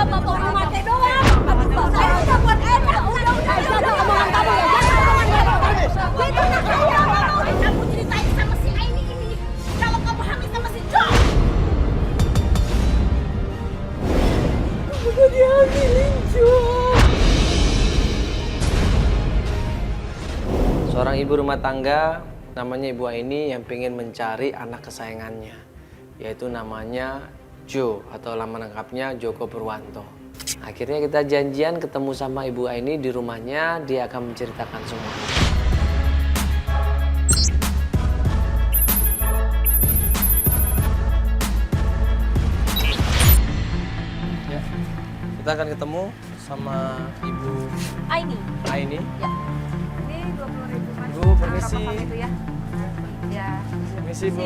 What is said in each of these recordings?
bapak mau mati doang. Saya udah buat enak. Udah omongan kamu ya. Itu anak saya. Kamu ceritain sama si Aini ini. Kalau kamu hamil sama si Jo. Udah dihamilin Jo. Seorang ibu rumah tangga, namanya Ibu Aini yang pengen mencari anak kesayangannya, yaitu namanya Jo atau nama lengkapnya Joko Purwanto. Akhirnya kita janjian ketemu sama Ibu Aini di rumahnya, dia akan menceritakan semua. Ya, kita akan ketemu sama Ibu Aini. Aini. Ya. Ini 20.000 Mas. Bu, permisi. Itu ya. Ya. Permisi, Bu.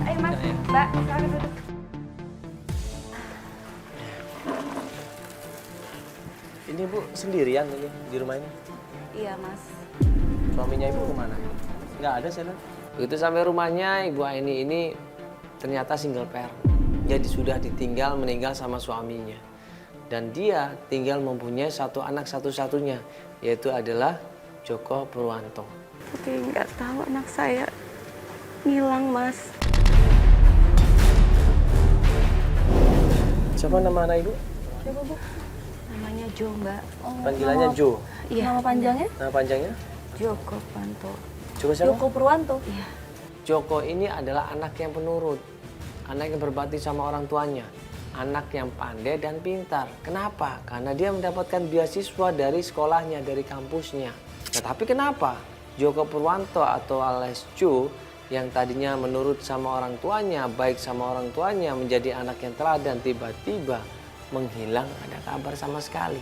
Ayo Mas, Mbak, silakan duduk. Ini Bu sendirian ini di rumah ini? Iya Mas. Suaminya Ibu kemana? Nggak ada saya lihat. Begitu sampai rumahnya Ibu Aini ini ternyata single parent. Jadi sudah ditinggal meninggal sama suaminya. Dan dia tinggal mempunyai satu anak satu-satunya, yaitu adalah Joko Purwanto. Tapi nggak tahu anak saya ngilang Mas. Siapa nama anak Ibu? Siapa Bu? Namanya Jo Mbak. Panggilannya Jo. Iya. Nama panjangnya? Nama panjangnya? Joko Purwanto. Joko siapa? Joko Purwanto. Iya. Joko ini adalah anak yang penurut, anak yang berbakti sama orang tuanya, anak yang pandai dan pintar. Kenapa? Karena dia mendapatkan beasiswa dari sekolahnya, dari kampusnya. Nah, tapi kenapa Joko Purwanto atau alias Jo yang tadinya menurut sama orang tuanya, baik sama orang tuanya, menjadi anak yang teladan, tiba-tiba menghilang, ada kabar sama sekali.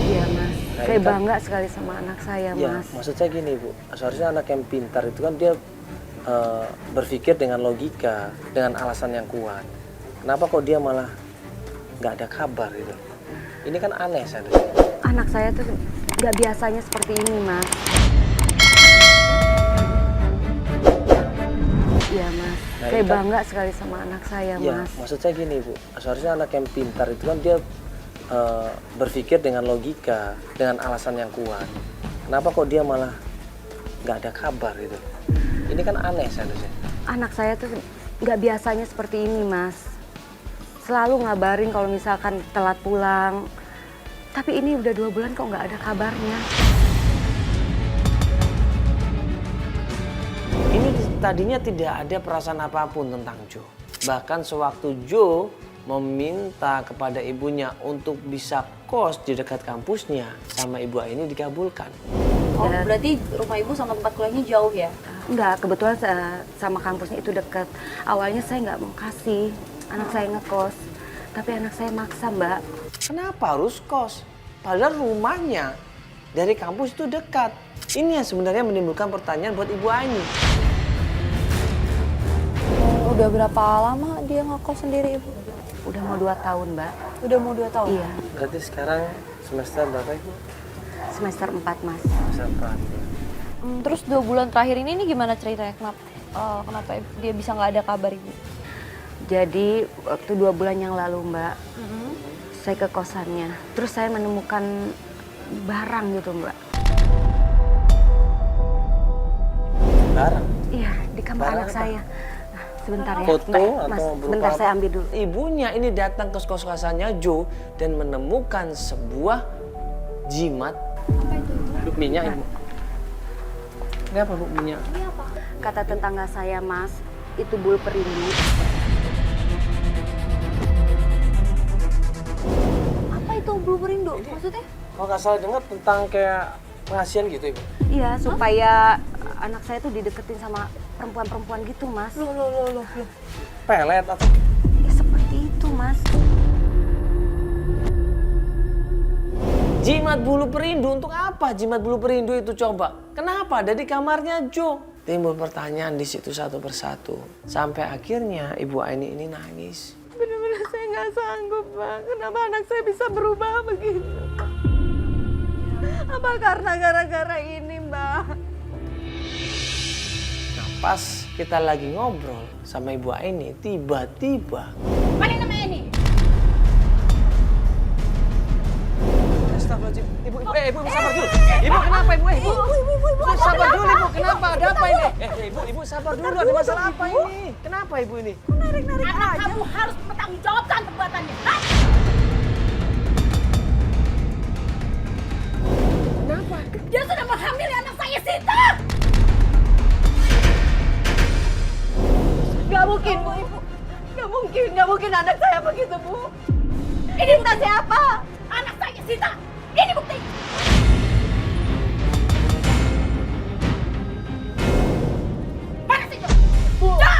Iya Mas. Nah, Saya itu kan- bangga sekali sama anak saya Ya, Mas. maksud saya gini Bu, seharusnya anak yang pintar itu kan dia berpikir dengan logika, dengan alasan yang kuat. Kenapa kok dia malah nggak ada kabar gitu? Ini kan aneh seharusnya. Anak saya tuh nggak biasanya seperti ini Mas. Iya Mas. Nah, Saya ini kan- bangga sekali sama anak saya Ya, Mas. maksud saya gini Bu, seharusnya anak yang pintar itu kan dia berpikir dengan logika, dengan alasan yang kuat. Kenapa kok dia malah nggak ada kabar gitu? Ini kan aneh seharusnya. Anak saya tuh nggak biasanya seperti ini Mas. Selalu ngabarin kalau misalkan telat pulang. Tapi ini udah 2 bulan kok nggak ada kabarnya. Ini tadinya tidak ada perasaan apapun tentang Jo. Bahkan sewaktu Jo meminta kepada ibunya untuk bisa kos di dekat kampusnya, sama Ibu Aini dikabulkan. Oh, berarti rumah ibu sama tempat kuliahnya jauh ya? Enggak, kebetulan sama kampusnya itu deket. Awalnya saya nggak mau kasih anak saya ngekos. Tapi anak saya maksa Mbak. Kenapa harus kos? Padahal rumahnya dari kampus itu dekat. Ini yang sebenarnya menimbulkan pertanyaan buat Ibu Aini. Udah berapa lama dia ngekos sendiri ibu? Udah mau 2 tahun Mbak. Udah mau 2 tahun? Iya, Berarti sekarang semester berapa Ibu? semester 4 Mas. Semester 4. Terus 2 bulan terakhir ini gimana ceritanya? Kenapa dia bisa nggak ada kabar ibu? Jadi waktu 2 bulan yang lalu Mbak, saya ke kosannya. Terus saya menemukan barang gitu Mbak. Barang? Iya, di kamar Barang anak apa? saya. Nah, sebentar ya. Foto Mbak, atau Mas, berupa sebentar apa? saya ambil dulu. Ibunya ini datang ke kos-kosannya Jo dan menemukan sebuah jimat. Apa itu ibu? Minyak Ibu. Ini apa Bu minyak? Ini apa? Kata tetangga saya Mas, itu bulu perindu. Apa itu bulu perindu? Maksudnya? Kalau nggak salah dengar tentang kayak pengasihan gitu Ibu. Iya, supaya anak saya tuh dideketin sama perempuan-perempuan gitu Mas. Loh. Pelet atau? Ya seperti itu Mas. Jimat bulu perindu untuk apa? Jimat bulu perindu itu coba. Kenapa ada di kamarnya Jo? Timbul pertanyaan di situ satu persatu. Sampai akhirnya Ibu Aini ini nangis. Benar-benar saya nggak sanggup Mbak. Kenapa anak saya bisa berubah begitu? Apa karena gara-gara ini Mbak? Nah, pas kita lagi ngobrol sama Ibu Aini, tiba-tiba Mana nama ini? Astagfirullahaladzim. Ibu sabar dulu. Ibu kenapa ibu? Ibu sabar dulu ibu. Kenapa? Ada apa ini? Ibu sabar dulu. Ada masalah apa ini? Kenapa ibu ini? Anak kamu harus bertanggungjawabkan perbuatannya. Hah? Kenapa? Dia sudah menghamili anak saya, Sita. Gak mungkin, Bu, Ibu. Gak mungkin anak saya begitu, Bu. Ini entah siapa. Anak saya, Sita. Ini bukti. Mana sih, Jo? Bu, Jo!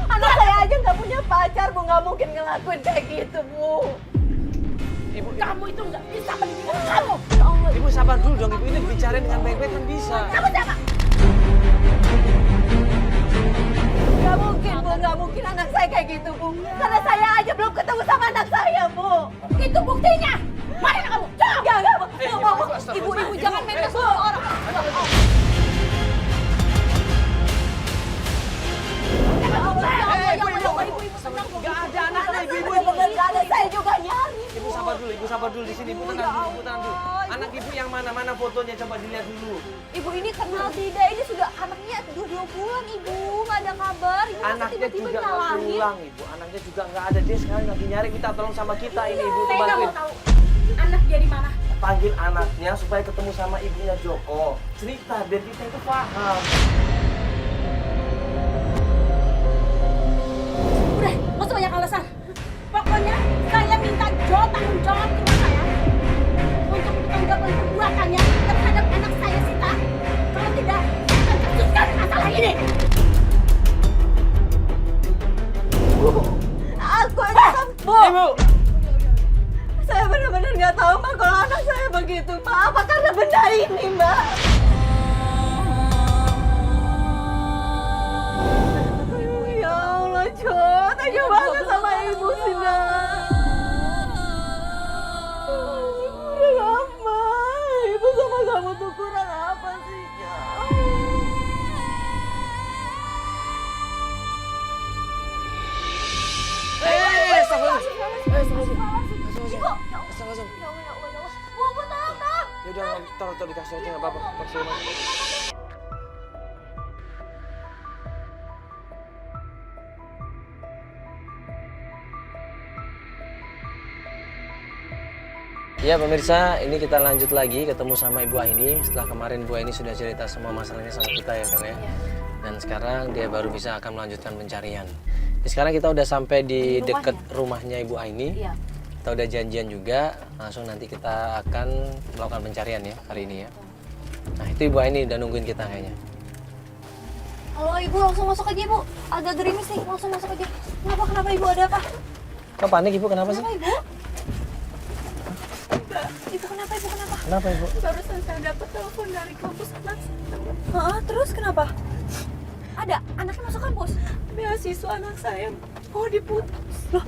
anak saya aja gak punya pacar, Bu. Gak mungkin ngelakuin kayak gitu, Bu. Ibu, Kamu itu nggak bisa mendidik kamu. ibu sabar dulu dong ibu. Ini dibicarain dengan baik-baik kan bisa. Kamu siapa? Gak mungkin, Bu. Gak mungkin anak saya kayak gitu, Bu. Karena saya aja belum ketemu sama anak saya, Bu. Itu buktinya. Mana anak kamu? Jo! Gak, Bu. Ibu jangan main sama orang. Gak ada anaknya ibu. Gak ada, saya juga nyari. Ibu sabar dulu di sini. Ibu tenang dulu. Anak ibu yang mana fotonya coba dilihat dulu. Ibu ini kenal tidak? Ini sudah anaknya 2 bulan ibu, nggak ada kabar. Ibu masa Anaknya tiba-tiba juga nggak nyalahin. pulang ibu. Anaknya juga nggak ada. Dia sekarang lagi nyari, minta tolong sama kita ini ibu. Saya nggak mau Bantuin. tahu anak dia di mana. Panggil anaknya supaya ketemu sama ibunya Joko. Cerita biar kita itu paham. Udah, nggak usah banyak alasan. Pokoknya saya minta Jo tanggung jawab ke rumah saya untuk menanggapi perbuatannya terhadap anak saya, Sita. Kalau tidak, saya akan kasuskan masalah ini. Aku aja, Bu. Ibu! Saya benar-benar nggak tahu, Mbak, kalau anak saya begitu, Mbak. Apa karena benda ini, Mbak? Ya Allah, Jo. Tega banget sama Ibu sih, Nak. Kurang apa? Ibu sama kamu tuh kurang apa sih, Jo? Ya udah, taruh di kasur aja nggak apa-apa. Kasur. Ya pemirsa, ini kita lanjut lagi ketemu sama Ibu Aini. Setelah kemarin Bu Aini sudah cerita semua masalahnya sama kita ya Fer ya. Dan sekarang dia baru bisa akan melanjutkan pencarian. Jadi sekarang kita udah sampai di dekat rumahnya Ibu Aini. Iya. Kita udah janjian juga, langsung nanti kita akan melakukan pencarian ya hari ini ya. Nah itu Ibu Aini udah nungguin kita kayaknya. Halo ibu, langsung masuk aja ibu. Agak gerimis nih, langsung masuk aja. Kenapa ibu, ada apa? Kok panik Ibu, kenapa sih? Kenapa ibu? Ibu kenapa? Kenapa Ibu? Barusan saya dapat telepon dari kampus anak saya. Terus kenapa? Ada anaknya masuk kampus? Beasiswa anak saya mau diputus. Loh,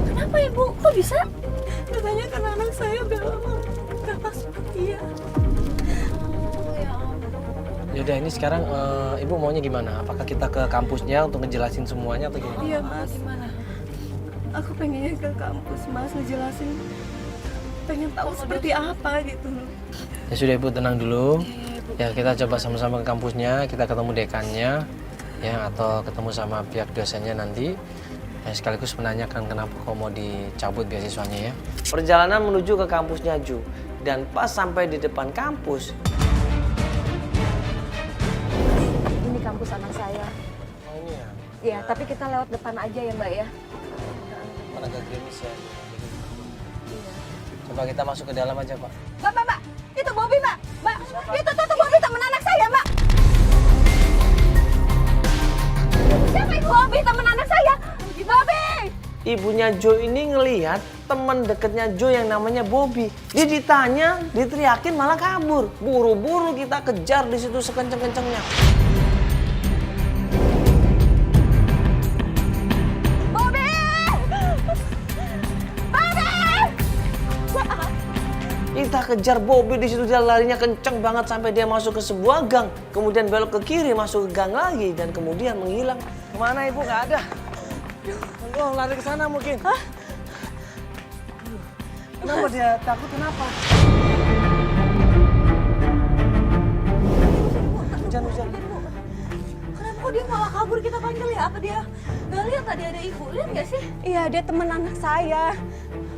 Kenapa ibu? Kok bisa? katanya karena anak saya udah lama gak masuk kuliah. Yaudah ini sekarang Ibu maunya gimana? Apakah kita ke kampusnya untuk ngejelasin semuanya atau gimana? Iya, Mas. Gimana? Aku pengennya ke kampus, Mas, ngejelasin. Pengen tahu seperti apa gitu. Ya sudah Ibu tenang dulu. Ya kita coba sama-sama ke kampusnya, kita ketemu dekannya ya atau ketemu sama pihak dosennya nanti. Ya, sekaligus menanyakan kenapa kok mau dicabut beasiswanya ya. Perjalanan menuju ke kampusnya Ju dan pas sampai di depan kampus. Ini kampus anak saya. Oh ini ya. Ya, tapi kita lewat depan aja ya mbak ya. Mana agak gerimis ya. Coba kita masuk ke dalam aja Pak. Mbak, itu Bobby, Mbak. Mbak, itu Bobby teman anak saya, Mbak. Siapa itu Bobby teman anak saya? Bobby! Ibunya Jo ini ngelihat teman deketnya Jo yang namanya Bobby. Dia ditanya, diteriakin malah kabur. Buru-buru kita kejar di situ sekenceng-kencengnya. Kita kejar Bobby di situ, dia larinya kenceng banget sampai dia masuk ke sebuah gang. Kemudian belok ke kiri, masuk ke gang lagi dan kemudian menghilang. Kemana ibu? Nggak ada. Oh, lari ke sana mungkin. Hah? Kenapa dia takut? Kenapa? Hujan. Kenapa kok dia malah kabur kita panggil ya? Apa dia nggak lihat tadi ada ibu? Lihat nggak sih? Iya, dia teman anak saya.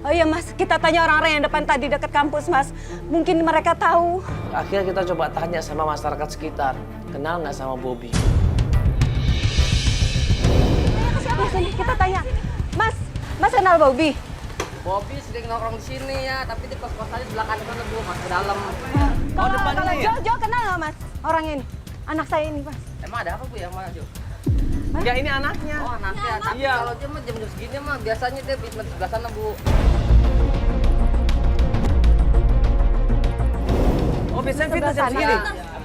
Oh iya Mas, kita tanya orang-orang yang depan tadi dekat kampus Mas. Mungkin mereka tahu. Akhirnya kita coba tanya sama masyarakat sekitar. Kenal nggak sama Bobby? Kita tanya. Mas kenal Bobby? Bobby sering nongkrong di sini ya, tapi di kos-kosannya sebelah kanan sana Bu, Mas, ke dalam. Kalau Jo kenal nggak Mas? Orang ini, anak saya ini Mas. Emang ada apa Bu yang mana Jo? Enggak, ini anaknya. Oh anaknya, tapi Iya. kalau dia mah jam-jam segini mah biasanya dia di sebelah sana Bu. Oh, biasanya fitness jam segini?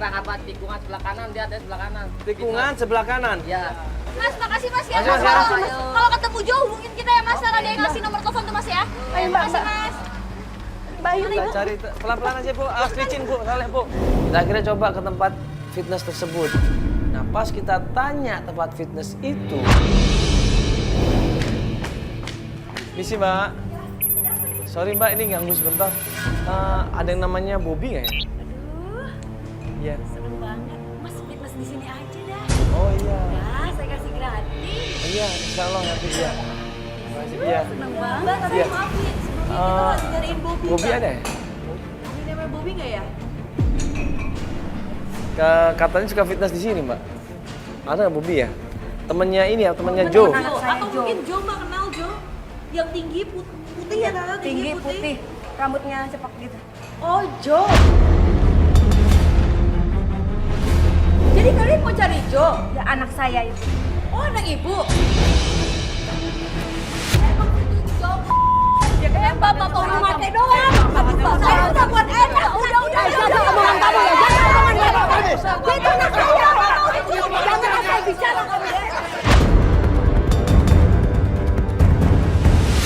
Apa tikungan sebelah kanan, dia ada sebelah kanan. Tikungan sebelah kanan. Ya. Mas, makasih Mas ya. Makasih, Mas, Mas, ya. kalau ketemu Jo hubungin kita ya Mas. Ada yang ngasih nomor telepon tuh Mas ya. Ayo, Mbak, Makasih Mbak. Mas. Bayu Kita cari pelan-pelan aja Bu, switchin Bu, saleh Bu. Kita akhirnya coba ke tempat fitness tersebut. Nah pas kita tanya tempat fitness itu, misi Mbak, sorry Mbak ini ganggu sebentar. Ada yang namanya Bobby nggak ya? Iya. Seneng banget. Mas fitness di sini aja dah. Oh iya. Ya, saya kasih gratis. Iya, insya Allah nanti ya. Makasih iya. Seneng banget. Tapi Iya. maaf nih, sebelumnya kita lagi nyariin Bobby. Bobby ada ya? Ini namanya Bobby nggak ya? Katanya suka fitness di sini Mbak. Ada nggak Bobby ya? Temennya ini ya, temennya Joe. Atau mungkin Jo Mbak kenal Jo? Yang tinggi putih ya Nana? tinggi putih, rambutnya cepak gitu. Oh Jo. Jadi kalian mau cari Jo? Ya anak saya itu. Oh anak ibu. Emang itu Jo. Bapak mau mati doang. Saya udah buat enak. Udah. Omongan kamu ya, jangan omongan kamu. Itu anak saya. Jangan asal bicara kamu ya.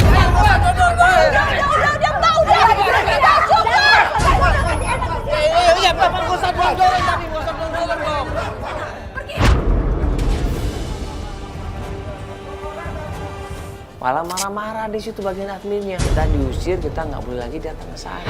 Udah, Mbak, udah. Kita cukup. Iya, Bapak nggak usah dorong tadi, nggak usah dorong dong. Malah marah-marah di situ bagian adminnya. Kita diusir, kita nggak boleh lagi datang ke sana.